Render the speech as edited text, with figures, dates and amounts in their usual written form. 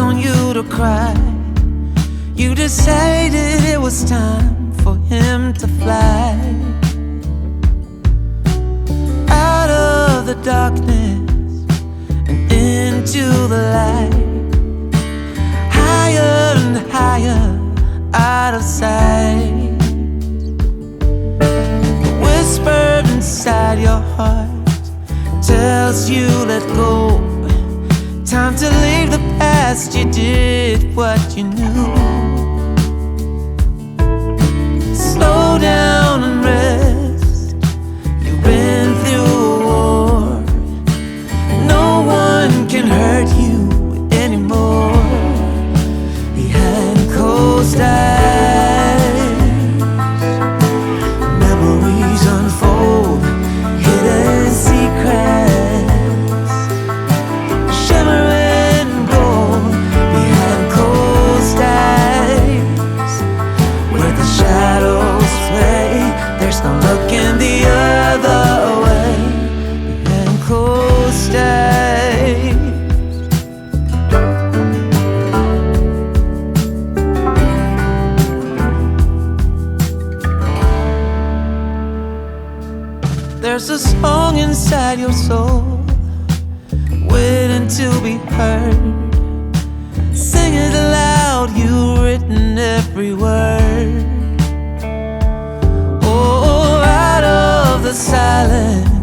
on you to cry. You decided it was time for him to fly out of the darkness and into the light, higher and higher out of sight. The whisper inside your heart tells you let go. Time to leave the past, you did what you knew. Slow down and rest, you've been through a war. No one can hurt you anymore. Behind closed eyes, memories unfold, hidden secrets, shimmering gold. Behind closed eyes, where the shadows play, there's no looking the other way. Behind closed eyes. There's a song inside your soul waiting to be heard. Sing it aloud, you've written every word. Oh, out of the silence